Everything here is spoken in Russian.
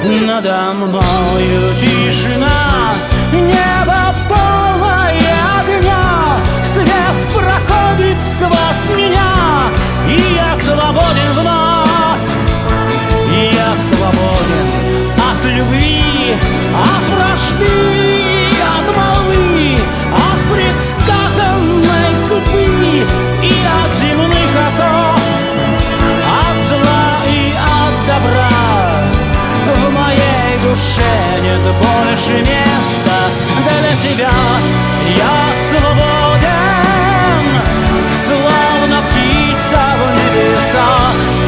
Надо мною тишина, небо полное огня, свет проходит сквозь меня, и я свободен вновь. Я свободен от любви, от вражды, от молвы, от предсказанной судьбы и от земных оков, от зла и от добра. В моей душе нет больше места для тебя. Я свободен, словно птица в небесах.